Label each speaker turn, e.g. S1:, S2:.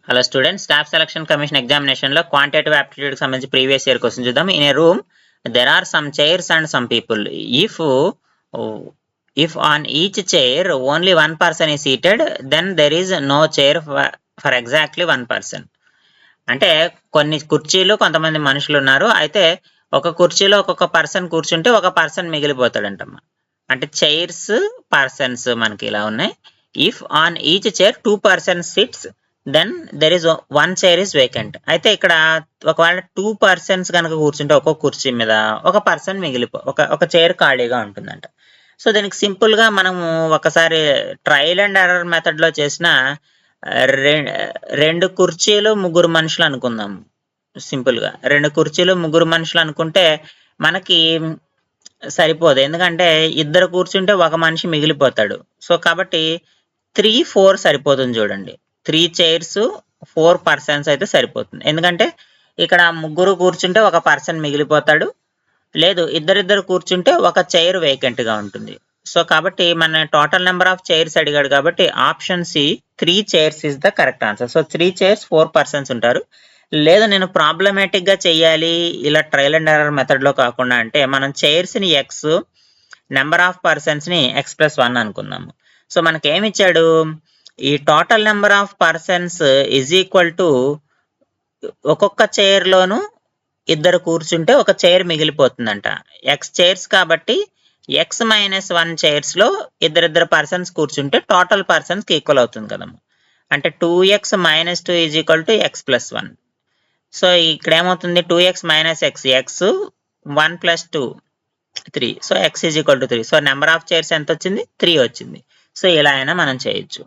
S1: Hello students, staff selection commission examination lo quantitative aptitude కి సంబంధించి previous year question చూద్దాం. In a room there are some chairs and some people. If on each chair only one person is seated, then there is no chair for exactly one person. అంటే కొన్ని కుర్చీలు కొంతమంది మనుషులు ఉన్నారు. అయితే ఒక కుర్చీలో ఒక్కొక్క పర్సన్ కూర్చుంటే ఒక పర్సన్ మిగిలిపోతాడంటమ్మా. అంటే చైర్స్ పర్సన్స్ మనకి ఇలా ఉన్నాయి. If on each chair 2 persons sits, then there is one chair is vacant. అయితే ఇక్కడ ఒకవేళ 2 persons కనుక కూర్చుంటే ఒక్కొక్క కుర్చీ మీద ఒక పర్సన్ ఒక చైర్ ఖాళీగా ఉంటుందంట. సో దీనికి సింపుల్ గా మనము ఒకసారి ట్రయల్ అండ్ ఎర్రర్ మెథడ్ లో చేసిన రెండు కుర్చీలు ముగ్గురు మనుషులు అనుకుందాం. సింపుల్ గా 2 కుర్చీలు ముగ్గురు మనుషులు అనుకుంటే మనకి సరిపోదు, ఎందుకంటే ఇద్దరు కూర్చుంటే ఒక మనిషి మిగిలిపోతాడు. సో కాబట్టి 3, 4 సరిపోతుంది. చూడండి, 3 చైర్స్ 4 persons అయితే సరిపోతుంది. ఎందుకంటే ఇక్కడ ముగ్గురు కూర్చుంటే ఒక పర్సన్ మిగిలిపోతాడు, లేదు ఇద్దరిద్దరు కూర్చుంటే ఒక చైర్ వేకెంట్ గా ఉంటుంది. సో కాబట్టి మన టోటల్ నెంబర్ ఆఫ్ చైర్స్ అడిగాడు కాబట్టి option C 3 chairs is the correct answer. So 3 chairs 4 persons ఉంటారు. లేదు నేను ప్రాబ్లమాటిక్ గా చెయ్యాలి ఇలా ట్రయల్ అండ్ ఎర్రర్ మెథడ్ లో కాకుండా అంటే మనం చైర్స్ ని ఎక్స్, నెంబర్ ఆఫ్ పర్సన్స్ ని x+1 అనుకుందాము. సో మనకి ఏమి ఇచ్చాడు, ఈ total number of persons is equal to ఒక్కొక్క చైర్ లోను ఇద్దరు కూర్చుంటే ఒక చైర్ మిగిలిపోతుందంట. x చైర్స్ కాబట్టి x-1 చైర్స్ లో ఇద్దరిద్దరు పర్సన్స్ కూర్చుంటే టోటల్ పర్సన్స్ కి ఈక్వల్ అవుతుంది కదమ్మా. అంటే 2x - 2 is equal to x+1. So ఇక్కడ ఏమవుతుంది, 2x - x, x 1 + 2 3. So x is equal to 3. So number of chairs ఎంత వచ్చింది, 3 వచ్చింది. సో ఇలా అయినా మనం చేయొచ్చు.